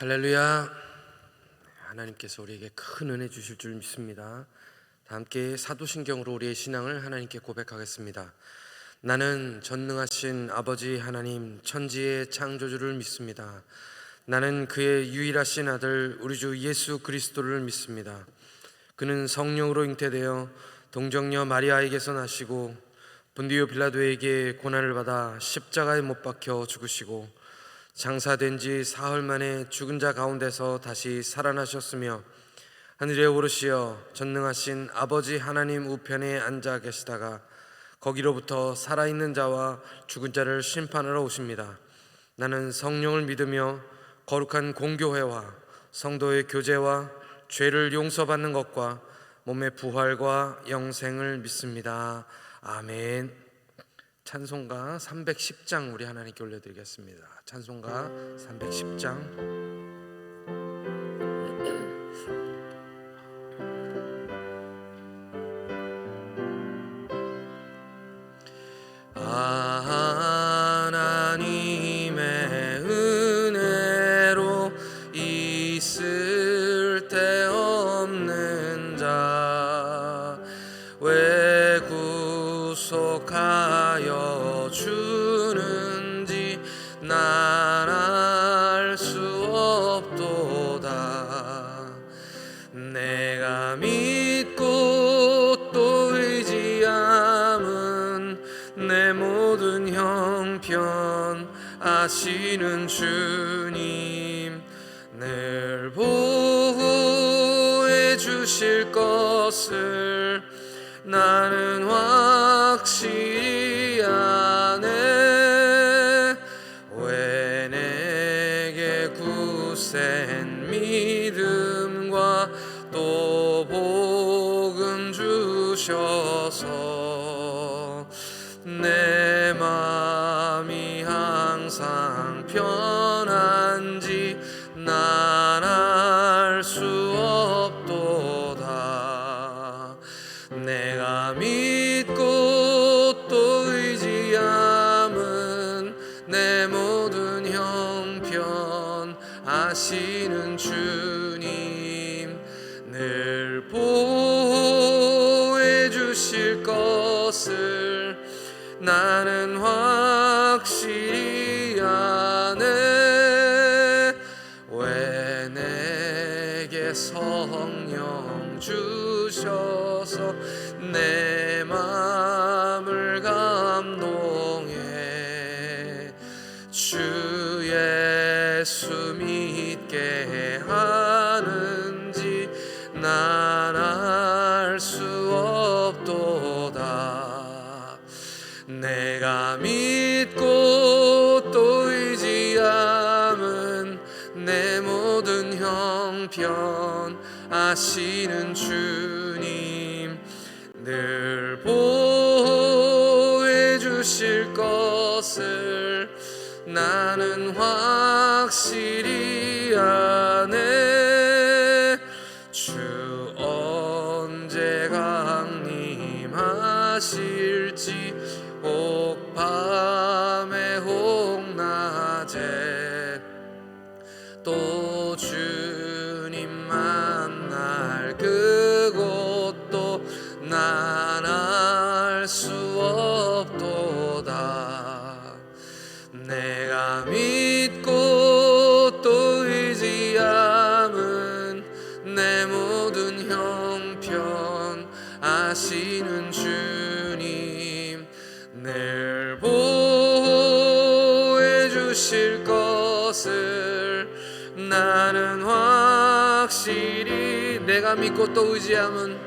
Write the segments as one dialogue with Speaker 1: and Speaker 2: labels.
Speaker 1: 할렐루야. 하나님께서 우리에게 큰 은혜 주실 줄 믿습니다. 다 함께 사도신경으로 우리의 신앙을 하나님께 고백하겠습니다. 나는 전능하신 아버지 하나님 천지의 창조주를 믿습니다. 나는 그의 유일하신 아들 우리 주 예수 그리스도를 믿습니다. 그는 성령으로 잉태되어 동정녀 마리아에게서 나시고 본디오 빌라도에게 고난을 받아 십자가에 못 박혀 죽으시고 장사된 지 사흘 만에 죽은 자 가운데서 다시 살아나셨으며 하늘에 오르시어 전능하신 아버지 하나님 우편에 앉아 계시다가 거기로부터 살아있는 자와 죽은 자를 심판하러 오십니다. 나는 성령을 믿으며 거룩한 공교회와 성도의 교제와 죄를 용서받는 것과 몸의 부활과 영생을 믿습니다. 아멘. 찬송가 310장 우리 하나님께 올려드리겠습니다. 찬송가 310장. 하나님의 은혜로 있을 데 없는 자 왜 구속하여 주는지 난 알 수 없도다. 내가 믿고 또 의지함은 내 모든 형편 아시는 주님 늘 보호해 주실 것을 나는 확실히 아네. 왜 내게 굳센 믿음과 또 복음 주셔서 내 마음이 항상 편한지 난 알 수 없도다. 내가 믿고 또 의지함은 내 모든 형편 아시는 주님 늘 보호해 주실 것을 나는 확실히 아네. 왜 내게 성령 주셔서 내 마음을 감동해 주 예수 믿게 하는지 난 알 수 없도다. 내가 믿고 또 의지함은 내 모든 형편 아시는 주님 늘 보호해 주실 것을 나는 확실히 아네. 주 언제 강림하실지 혹 밤에 혹 낮에 또 주님 만날 그곳도 난 알 수 없도다. 내가 믿고 또 의지함은 내 모든 형편 아시는 주님 늘 보호해 주실 것을 나는 확실히 내가 믿고 또 의지함은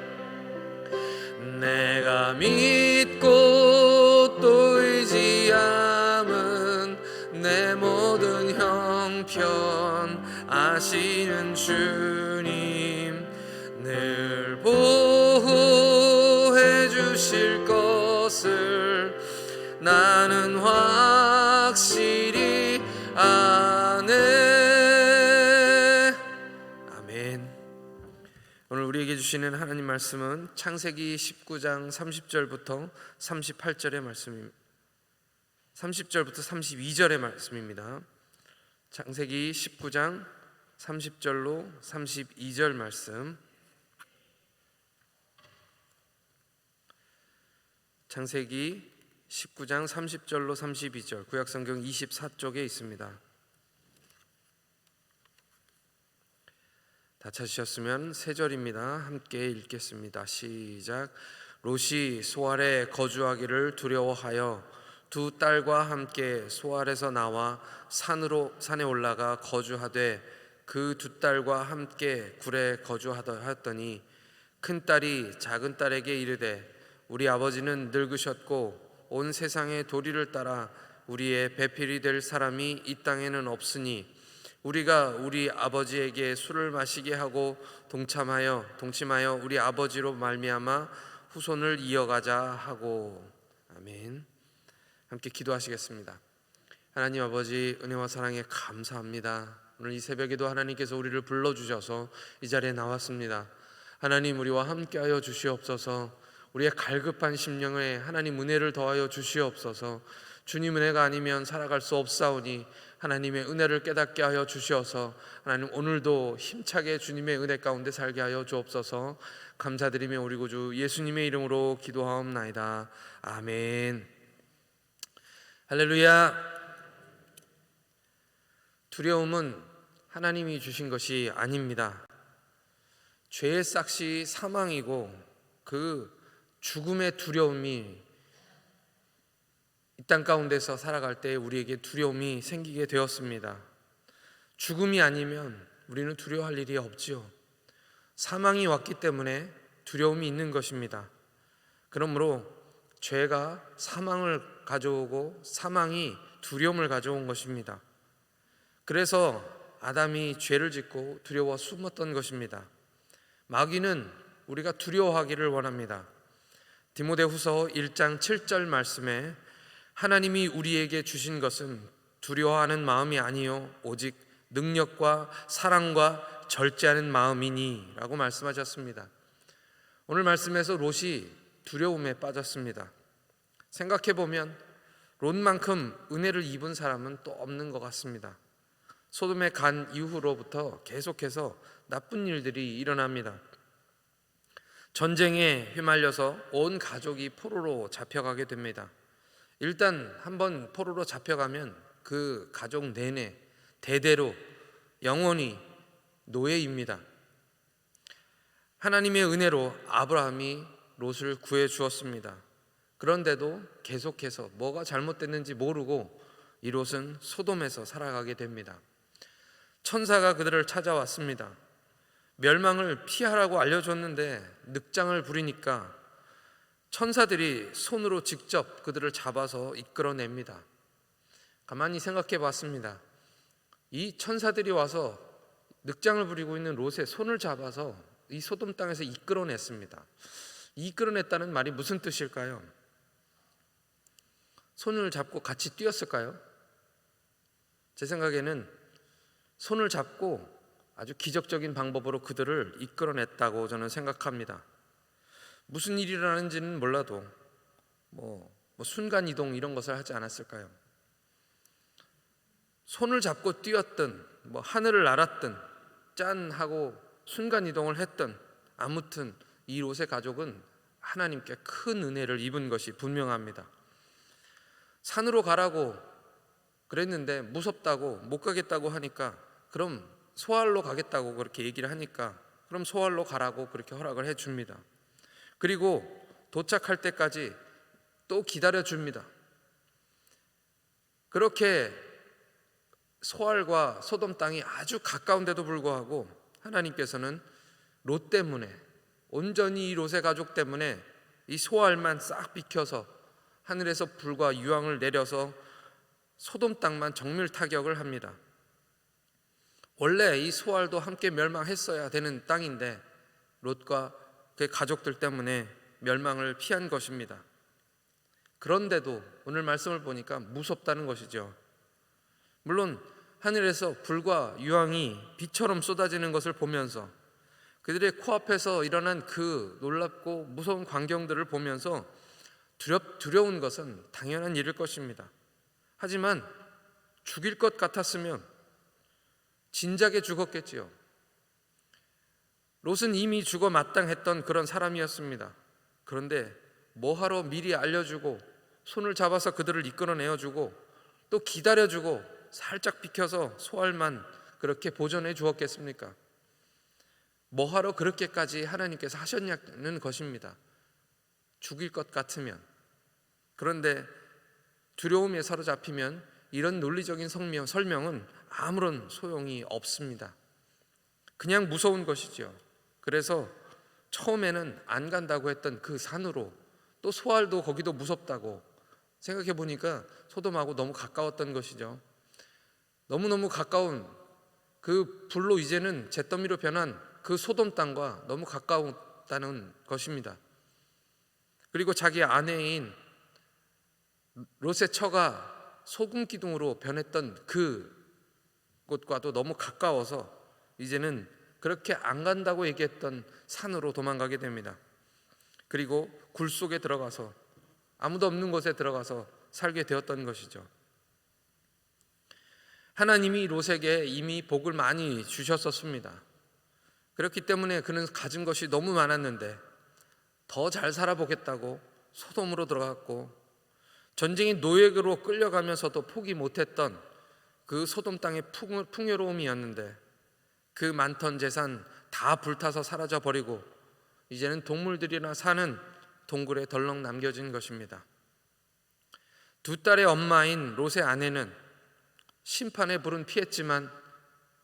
Speaker 1: 내가 믿고 또 의지함은 내 모든 형편 아시는 주님 늘 보호해 주실 것을 나는 확실히 아네. 아멘. 오늘 우리에게 주시는 하나님 말씀은 창세기 19장 30절부터 38절의 말씀입니다. 30절부터 32절의 말씀입니다. 창세기 19장 30절로 32절 말씀, 창세기 19장 30절로 32절, 구약성경 24쪽에 있습니다. 다 찾으셨으면 세 절입니다. 함께 읽겠습니다. 시작. 롯이 소알에 거주하기를 두려워하여 두 딸과 함께 소알에서 나와 산에 올라가 거주하되 그 두 딸과 함께 굴에 거주하였더니 큰 딸이 작은 딸에게 이르되 우리 아버지는 늙으셨고 온 세상의 도리를 따라 우리의 배필이 될 사람이 이 땅에는 없으니 우리가 우리 아버지에게 술을 마시게 하고 동침하여 우리 아버지로 말미암아 후손을 이어가자 하고. 아멘. 함께 기도하시겠습니다. 하나님 아버지, 은혜와 사랑에 감사합니다. 오늘 이 새벽에도 하나님께서 우리를 불러주셔서 이 자리에 나왔습니다. 하나님, 우리와 함께하여 주시옵소서. 우리의 갈급한 심령에 하나님 은혜를 더하여 주시옵소서. 주님 은혜가 아니면 살아갈 수 없사오니 하나님의 은혜를 깨닫게 하여 주시어서 하나님 오늘도 힘차게 주님의 은혜 가운데 살게 하여 주옵소서. 감사드리며 우리 구주 예수님의 이름으로 기도하옵나이다. 아멘. 할렐루야. 두려움은 하나님이 주신 것이 아닙니다. 죄의 싹이 사망이고 그 죽음의 두려움이 이 땅 가운데서 살아갈 때 우리에게 두려움이 생기게 되었습니다. 죽음이 아니면 우리는 두려워할 일이 없지요. 사망이 왔기 때문에 두려움이 있는 것입니다. 그러므로 죄가 사망을 가져오고 사망이 두려움을 가져온 것입니다. 그래서 아담이 죄를 짓고 두려워 숨었던 것입니다. 마귀는 우리가 두려워하기를 원합니다. 디모데후서 1장 7절 말씀에 하나님이 우리에게 주신 것은 두려워하는 마음이 아니요 오직 능력과 사랑과 절제하는 마음이니 라고 말씀하셨습니다. 오늘 말씀에서 롯이 두려움에 빠졌습니다. 생각해보면 롯만큼 은혜를 입은 사람은 또 없는 것 같습니다. 소돔에 간 이후로부터 계속해서 나쁜 일들이 일어납니다. 전쟁에 휘말려서 온 가족이 포로로 잡혀가게 됩니다. 일단 한번 포로로 잡혀가면 그 가족 내내 대대로 영원히 노예입니다. 하나님의 은혜로 아브라함이 롯을 구해 주었습니다. 그런데도 계속해서 뭐가 잘못됐는지 모르고 이 롯은 소돔에서 살아가게 됩니다. 천사가 그들을 찾아왔습니다. 멸망을 피하라고 알려줬는데 늑장을 부리니까 천사들이 손으로 직접 그들을 잡아서 이끌어냅니다. 가만히 생각해 봤습니다. 이 천사들이 와서 늑장을 부리고 있는 롯의 손을 잡아서 이 소돔 땅에서 이끌어냈습니다. 이끌어냈다는 말이 무슨 뜻일까요? 손을 잡고 같이 뛰었을까요? 제 생각에는 손을 잡고 아주 기적적인 방법으로 그들을 이끌어냈다고 저는 생각합니다. 무슨 일이 일어나는지는 몰라도 순간이동 이런 것을 하지 않았을까요? 손을 잡고 뛰었든 하늘을 날았든 짠 하고 순간이동을 했든 아무튼 이 롯의 가족은 하나님께 큰 은혜를 입은 것이 분명합니다. 산으로 가라고 그랬는데 무섭다고 못 가겠다고 하니까 그럼 소알로 가겠다고 그렇게 얘기를 하니까 그럼 소알로 가라고 그렇게 허락을 해줍니다. 그리고 도착할 때까지 또 기다려줍니다. 그렇게 소알과 소돔 땅이 아주 가까운데도 불구하고 하나님께서는 롯 때문에 온전히 이 롯의 가족 때문에 이 소알만 싹 비켜서 하늘에서 불과 유황을 내려서 소돔 땅만 정밀 타격을 합니다. 원래 이 소알도 함께 멸망했어야 되는 땅인데 롯과 그의 가족들 때문에 멸망을 피한 것입니다. 그런데도 오늘 말씀을 보니까 무섭다는 것이죠. 물론 하늘에서 불과 유황이 비처럼 쏟아지는 것을 보면서 그들의 코앞에서 일어난 그 놀랍고 무서운 광경들을 보면서 두려운 것은 당연한 일일 것입니다. 하지만 죽일 것 같았으면 진작에 죽었겠지요. 롯은 이미 죽어 마땅했던 그런 사람이었습니다. 그런데 뭐하러 미리 알려주고 손을 잡아서 그들을 이끌어내어주고 또 기다려주고 살짝 비켜서 소알만 그렇게 보존해 주었겠습니까? 뭐하러 그렇게까지 하나님께서 하셨냐는 것입니다. 죽일 것 같으면. 그런데 두려움에 사로잡히면 이런 논리적인 설명은 아무런 소용이 없습니다. 그냥 무서운 것이죠. 그래서 처음에는 안 간다고 했던 그 산으로, 또 소알도 거기도 무섭다고 생각해 보니까 소돔하고 너무 가까웠던 것이죠. 너무너무 가까운 그 불로 이제는 잿더미로 변한 그 소돔 땅과 너무 가까웠다는 것입니다. 그리고 자기 아내인 롯의 처가 소금 기둥으로 변했던 그 곳과도 너무 가까워서 이제는 그렇게 안 간다고 얘기했던 산으로 도망가게 됩니다. 그리고 굴 속에 들어가서 아무도 없는 곳에 들어가서 살게 되었던 것이죠. 하나님이 롯에게 이미 복을 많이 주셨었습니다. 그렇기 때문에 그는 가진 것이 너무 많았는데 더 잘 살아보겠다고 소돔으로 들어갔고, 전쟁의 노예로 끌려가면서도 포기 못했던 그 소돔 땅의 풍요로움이었는데 그 많던 재산 다 불타서 사라져 버리고 이제는 동물들이나 사는 동굴에 덜렁 남겨진 것입니다. 두 딸의 엄마인 롯의 아내는 심판의 불은 피했지만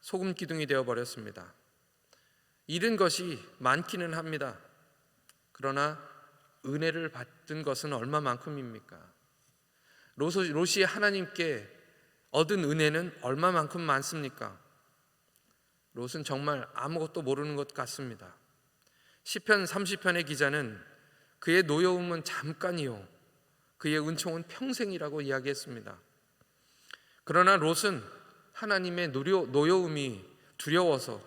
Speaker 1: 소금 기둥이 되어 버렸습니다. 잃은 것이 많기는 합니다. 그러나 은혜를 받은 것은 얼마만큼입니까? 롯이 하나님께 얻은 은혜는 얼마만큼 많습니까? 롯은 정말 아무것도 모르는 것 같습니다. 시편 30편의 기자는 그의 노여움은 잠깐이요 그의 은총은 평생이라고 이야기했습니다. 그러나 롯은 하나님의 노여움이 두려워서,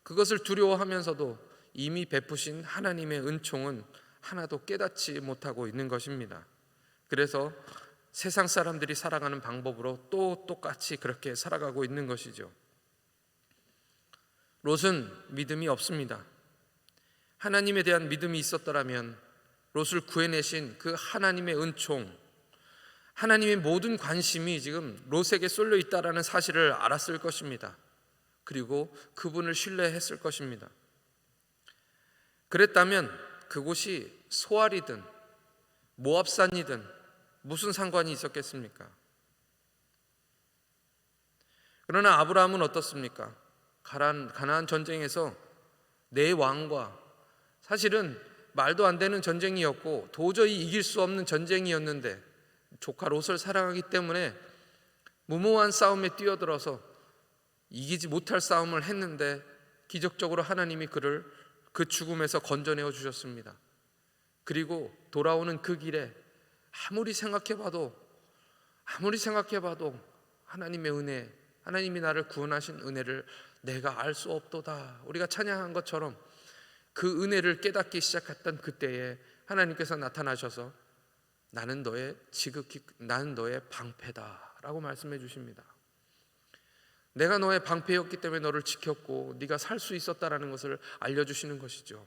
Speaker 1: 그것을 두려워하면서도 이미 베푸신 하나님의 은총은 하나도 깨닫지 못하고 있는 것입니다. 그래서 세상 사람들이 살아가는 방법으로 또 똑같이 그렇게 살아가고 있는 것이죠. 롯은 믿음이 없습니다. 하나님에 대한 믿음이 있었더라면 롯을 구해내신 그 하나님의 은총, 하나님의 모든 관심이 지금 롯에게 쏠려 있다는 사실을 알았을 것입니다. 그리고 그분을 신뢰했을 것입니다. 그랬다면 그곳이 소알이든 모압산이든 무슨 상관이 있었겠습니까? 그러나 아브라함은 어떻습니까? 가나안 전쟁에서 네 왕과, 사실은 말도 안 되는 전쟁이었고 도저히 이길 수 없는 전쟁이었는데 조카 롯을 사랑하기 때문에 무모한 싸움에 뛰어들어서 이기지 못할 싸움을 했는데 기적적으로 하나님이 그를 그 죽음에서 건져내어 주셨습니다. 그리고 돌아오는 그 길에 아무리 생각해봐도 하나님의 은혜, 하나님이 나를 구원하신 은혜를 내가 알 수 없도다. 우리가 찬양한 것처럼 그 은혜를 깨닫기 시작했던 그때에 하나님께서 나타나셔서 나는 너의 방패다 라고 말씀해 주십니다. 내가 너의 방패였기 때문에 너를 지켰고 네가 살 수 있었다라는 것을 알려주시는 것이죠.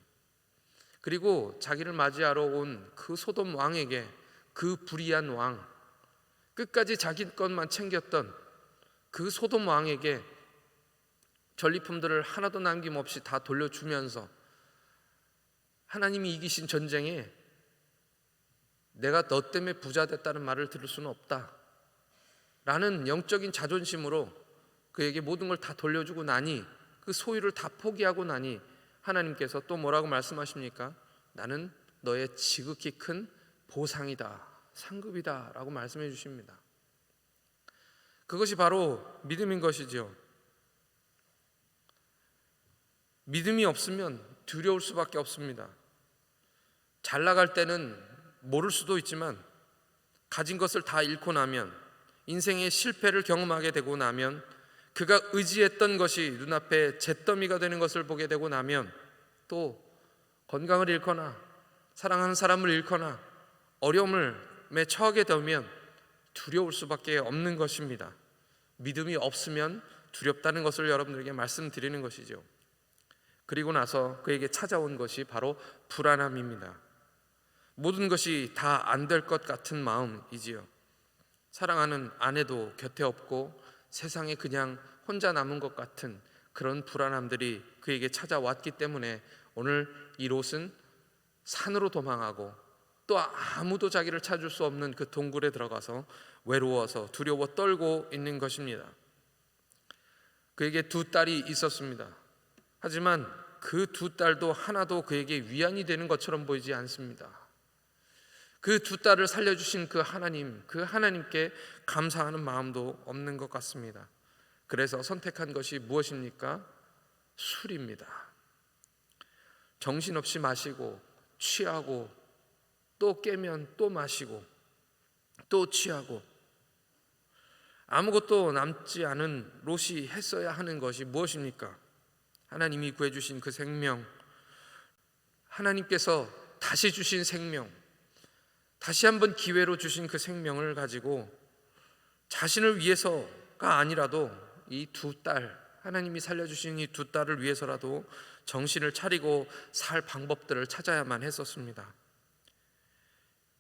Speaker 1: 그리고 자기를 맞이하러 온 그 소돔 왕에게, 그 불의한 왕, 끝까지 자기 것만 챙겼던 그 소돔 왕에게 전리품들을 하나도 남김없이 다 돌려주면서 하나님이 이기신 전쟁에 내가 너 때문에 부자 됐다는 말을 들을 수는 없다 라는 영적인 자존심으로 그에게 모든 걸 다 돌려주고 나니, 그 소유를 다 포기하고 나니 하나님께서 또 뭐라고 말씀하십니까? 나는 너의 지극히 큰 보상이다, 상급이다 라고 말씀해 주십니다. 그것이 바로 믿음인 것이죠. 믿음이 없으면 두려울 수밖에 없습니다. 잘 나갈 때는 모를 수도 있지만 가진 것을 다 잃고 나면, 인생의 실패를 경험하게 되고 나면, 그가 의지했던 것이 눈앞에 잿더미가 되는 것을 보게 되고 나면, 또 건강을 잃거나 사랑하는 사람을 잃거나 어려움에 처하게 되면 두려울 수밖에 없는 것입니다. 믿음이 없으면 두렵다는 것을 여러분들에게 말씀드리는 것이죠. 그리고 나서 그에게 찾아온 것이 바로 불안함입니다. 모든 것이 다 안 될 것 같은 마음이지요. 사랑하는 아내도 곁에 없고 세상에 그냥 혼자 남은 것 같은 그런 불안함들이 그에게 찾아왔기 때문에 오늘 이 롯은 산으로 도망하고 또 아무도 자기를 찾을 수 없는 그 동굴에 들어가서 외로워서 두려워 떨고 있는 것입니다. 그에게 두 딸이 있었습니다. 하지만 그 두 딸도 하나도 그에게 위안이 되는 것처럼 보이지 않습니다. 그 두 딸을 살려주신 그 하나님께 감사하는 마음도 없는 것 같습니다. 그래서 선택한 것이 무엇입니까? 술입니다. 정신없이 마시고 취하고 또 깨면 또 마시고 또 취하고 아무것도 남지 않은 롯이 했어야 하는 것이 무엇입니까? 하나님이 구해주신 그 생명, 하나님께서 다시 주신 생명, 다시 한번 기회로 주신 그 생명을 가지고 자신을 위해서가 아니라도 이 두 딸, 하나님이 살려주신 이 두 딸을 위해서라도 정신을 차리고 살 방법들을 찾아야만 했었습니다.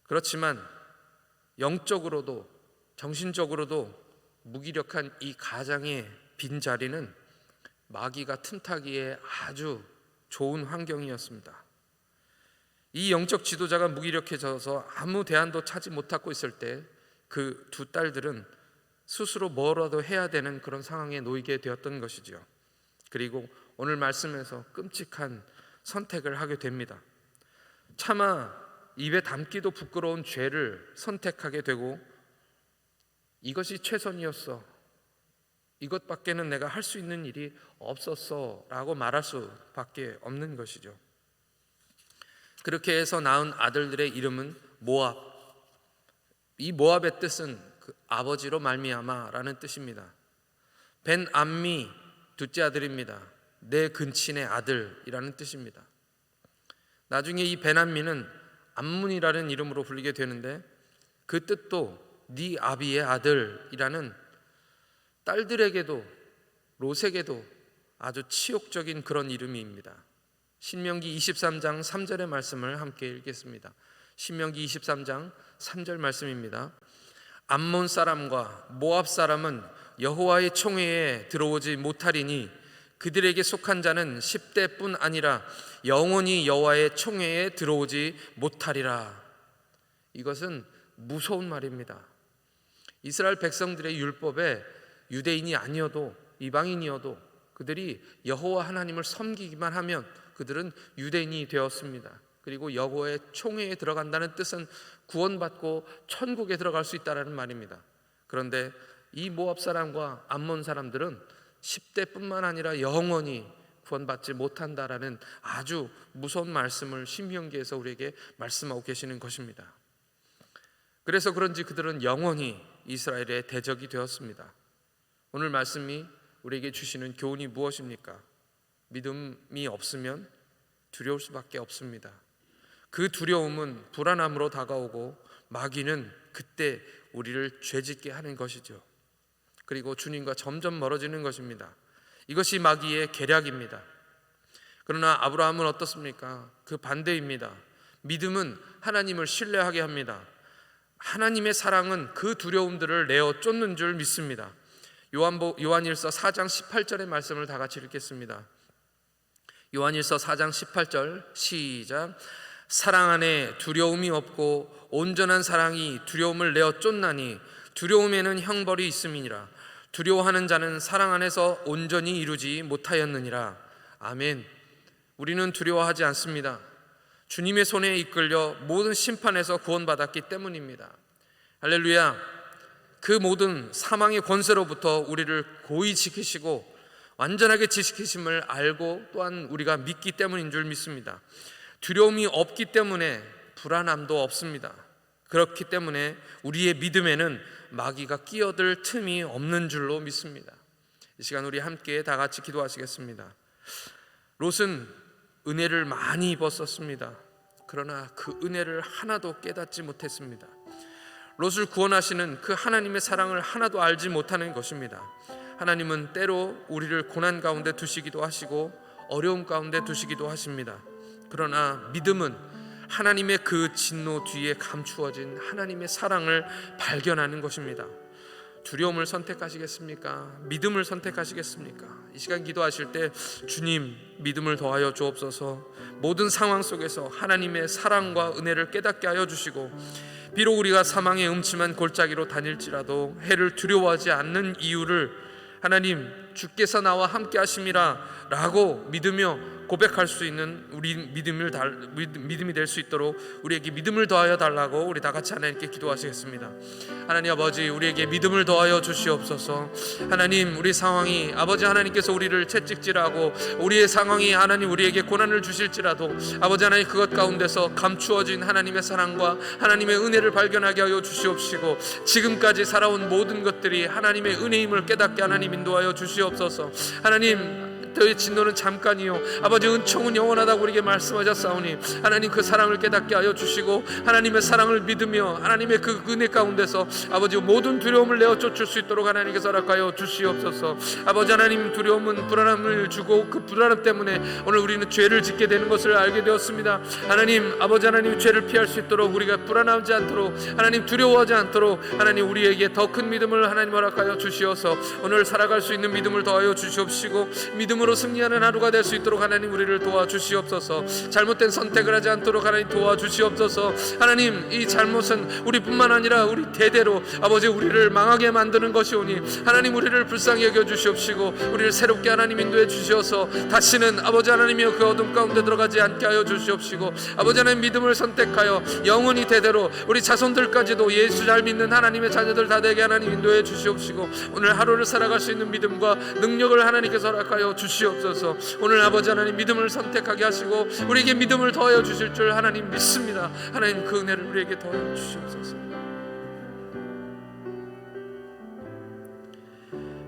Speaker 1: 그렇지만 영적으로도 정신적으로도 무기력한 이 가장의 빈자리는 마귀가 틈타기에 아주 좋은 환경이었습니다. 이 영적 지도자가 무기력해져서 아무 대안도 찾지 못하고 있을 때 그 두 딸들은 스스로 뭐라도 해야 되는 그런 상황에 놓이게 되었던 것이지요. 그리고 오늘 말씀에서 끔찍한 선택을 하게 됩니다. 차마 입에 담기도 부끄러운 죄를 선택하게 되고 이것이 최선이었어, 이것밖에는 내가 할 수 있는 일이 없었어 라고 말할 수밖에 없는 것이죠. 그렇게 해서 낳은 아들들의 이름은 모압. 이 모압의 뜻은 그 아버지로 말미암아라는 뜻입니다. 벤 암미, 둘째 아들입니다. 내 근친의 아들이라는 뜻입니다. 나중에 이 벤 암미는 암문이라는 이름으로 불리게 되는데 그 뜻도 네 아비의 아들이라는 딸들에게도 롯에게도 아주 치욕적인 그런 이름입니다. 신명기 23장 3절의 말씀을 함께 읽겠습니다. 신명기 23장 3절 말씀입니다. 암몬 사람과 모압 사람은 여호와의 총회에 들어오지 못하리니 그들에게 속한 자는 10대뿐 아니라 영원히 여호와의 총회에 들어오지 못하리라. 이것은 무서운 말입니다. 이스라엘 백성들의 율법에 유대인이 아니어도 이방인이어도 그들이 여호와 하나님을 섬기기만 하면 그들은 유대인이 되었습니다. 그리고 여호와의 총회에 들어간다는 뜻은 구원받고 천국에 들어갈 수 있다는 말입니다. 그런데 이 모압 사람과 암몬 사람들은 10대뿐만 아니라 영원히 구원받지 못한다라는 아주 무서운 말씀을 신명기에서 우리에게 말씀하고 계시는 것입니다. 그래서 그런지 그들은 영원히 이스라엘의 대적이 되었습니다. 오늘 말씀이 우리에게 주시는 교훈이 무엇입니까? 믿음이 없으면 두려울 수밖에 없습니다. 그 두려움은 불안함으로 다가오고 마귀는 그때 우리를 죄짓게 하는 것이죠. 그리고 주님과 점점 멀어지는 것입니다. 이것이 마귀의 계략입니다. 그러나 아브라함은 어떻습니까? 그 반대입니다. 믿음은 하나님을 신뢰하게 합니다. 하나님의 사랑은 그 두려움들을 내어 쫓는 줄 믿습니다. 요한일서 4장 18절의 말씀을 다 같이 읽겠습니다. 요한일서 4장 18절 시작. 사랑 안에 두려움이 없고 온전한 사랑이 두려움을 내어 쫓나니 두려움에는 형벌이 있음이니라. 두려워하는 자는 사랑 안에서 온전히 이루지 못하였느니라. 아멘. 우리는 두려워하지 않습니다. 주님의 손에 이끌려 모든 심판에서 구원받았기 때문입니다. 할렐루야. 그 모든 사망의 권세로부터 우리를 고이 지키시고 완전하게 지키심을 알고 또한 우리가 믿기 때문인 줄 믿습니다. 두려움이 없기 때문에 불안함도 없습니다. 그렇기 때문에 우리의 믿음에는 마귀가 끼어들 틈이 없는 줄로 믿습니다. 이 시간 우리 함께 다 같이 기도하시겠습니다. 롯은 은혜를 많이 입었었습니다. 그러나 그 은혜를 하나도 깨닫지 못했습니다. 롯을 구원하시는 그 하나님의 사랑을 하나도 알지 못하는 것입니다. 하나님은 때로 우리를 고난 가운데 두시기도 하시고 어려움 가운데 두시기도 하십니다. 그러나 믿음은 하나님의 그 진노 뒤에 감추어진 하나님의 사랑을 발견하는 것입니다. 두려움을 선택하시겠습니까? 믿음을 선택하시겠습니까? 이 시간 기도하실 때 주님 믿음을 더하여 주옵소서. 모든 상황 속에서 하나님의 사랑과 은혜를 깨닫게 하여 주시고, 비록 우리가 사망의 음침한 골짜기로 다닐지라도 해를 두려워하지 않는 이유를 하나님 주께서 나와 함께 하심이라 라고 믿으며 고백할 수 있는 우리 믿음이 될 수 있도록 우리에게 믿음을 더하여 달라고 우리 다 같이 하나님께 기도하시겠습니다. 하나님 아버지, 우리에게 믿음을 더하여 주시옵소서. 하나님, 우리 상황이 아버지 하나님께서 우리를 채찍질하고 우리의 상황이 하나님 우리에게 고난을 주실지라도 아버지 하나님 그것 가운데서 감추어진 하나님의 사랑과 하나님의 은혜를 발견하게 하여 주시옵시고, 지금까지 살아온 모든 것들이 하나님의 은혜임을 깨닫게 하나님 인도하여 주시옵소서. 하나님, 너의 진노는 잠깐이요 아버지 은총은 영원하다고 우리에게 말씀하셨사오니 하나님 그 사랑을 깨닫게 하여 주시고, 하나님의 사랑을 믿으며 하나님의 그 은혜 가운데서 아버지 모든 두려움을 내어 쫓을 수 있도록 하나님께서 허락하여 주시옵소서. 아버지 하나님, 두려움은 불안함을 주고 그 불안함 때문에 오늘 우리는 죄를 짓게 되는 것을 알게 되었습니다. 하나님, 아버지 하나님, 죄를 피할 수 있도록 우리가 불안하지 않도록 하나님 두려워하지 않도록 하나님 우리에게 더 큰 믿음을 하나님 허락하여 주시어서 오늘 살아갈 수 있는 믿음을 더하여 주시옵시고, 믿음으로 승리하는 하루가 될 수 있도록 하나님 우리를 도와주시옵소서. 잘못된 선택을 하지 않도록 하나님 도와주시옵소서. 하나님, 이 잘못은 우리뿐만 아니라 우리 대대로 아버지 우리를 망하게 만드는 것이오니 하나님 우리를 불쌍히 여겨 주시옵시고 우리를 새롭게 하나님 인도해 주시어서 다시는 아버지 하나님이여 그 어둠 가운데 들어가지 않게 하여 주시옵시고, 아버지 하나님 믿음을 선택하여 영원히 대대로 우리 자손들까지도 예수 잘 믿는 하나님의 자녀들 다 되게 하나님 인도해 주시옵시고, 오늘 하루를 살아갈 수 있는 믿음과 능력을 하나님께서 허락하여 주시옵소서. 오늘 아버지 하나님 믿음을 선택하게 하시고 우리에게 믿음을 더하여 주실 줄 하나님 믿습니다. 하나님 그 은혜를 우리에게 더하여 주시옵소서.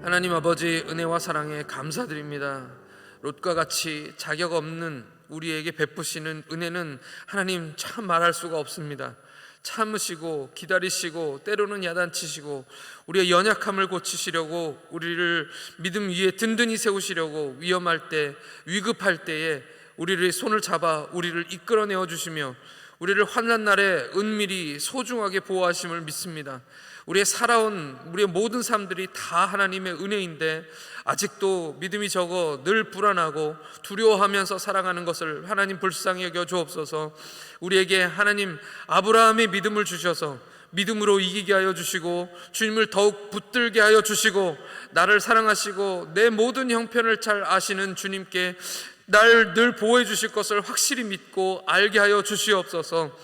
Speaker 1: 하나님 아버지, 은혜와 사랑에 감사드립니다. 롯과 같이 자격 없는 우리에게 베푸시는 은혜는 하나님 참 말할 수가 없습니다. 참으시고 기다리시고 때로는 야단치시고 우리의 연약함을 고치시려고 우리를 믿음 위에 든든히 세우시려고 위험할 때 위급할 때에 우리를 손을 잡아 우리를 이끌어내어 주시며 우리를 환난 날에 은밀히 소중하게 보호하심을 믿습니다. 우리의 살아온 우리의 모든 삶들이 다 하나님의 은혜인데 아직도 믿음이 적어 늘 불안하고 두려워하면서 살아가는 것을 하나님 불쌍히 여겨 주옵소서. 우리에게 하나님 아브라함의 믿음을 주셔서 믿음으로 이기게 하여 주시고 주님을 더욱 붙들게 하여 주시고, 나를 사랑하시고 내 모든 형편을 잘 아시는 주님께 날 늘 보호해 주실 것을 확실히 믿고 알게 하여 주시옵소서.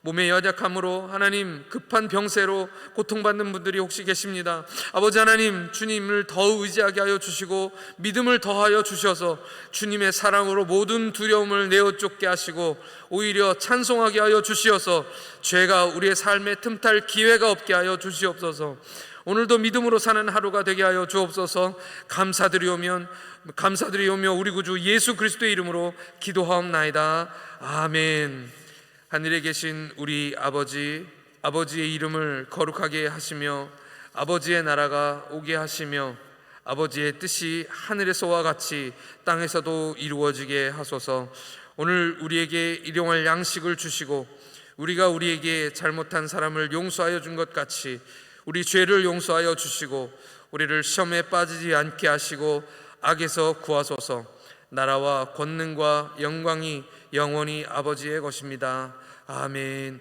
Speaker 1: 몸의 연약함으로 하나님 급한 병세로 고통받는 분들이 혹시 계십니다. 아버지 하나님, 주님을 더 의지하게 하여 주시고 믿음을 더하여 주셔서 주님의 사랑으로 모든 두려움을 내어 쫓게 하시고 오히려 찬송하게 하여 주시어서 죄가 우리의 삶에 틈탈 기회가 없게 하여 주시옵소서. 오늘도 믿음으로 사는 하루가 되게 하여 주옵소서. 감사드리오며 우리 구주 예수 그리스도의 이름으로 기도하옵나이다. 아멘. 하늘에 계신 우리 아버지, 아버지의 이름을 거룩하게 하시며 아버지의 나라가 오게 하시며 아버지의 뜻이 하늘에서와 같이 땅에서도 이루어지게 하소서. 오늘 우리에게 일용할 양식을 주시고 우리가 우리에게 잘못한 사람을 용서하여 준 것 같이 우리 죄를 용서하여 주시고 우리를 시험에 빠지지 않게 하시고 악에서 구하소서. 나라와 권능과 영광이 영원히 아버지의 것입니다. 아멘.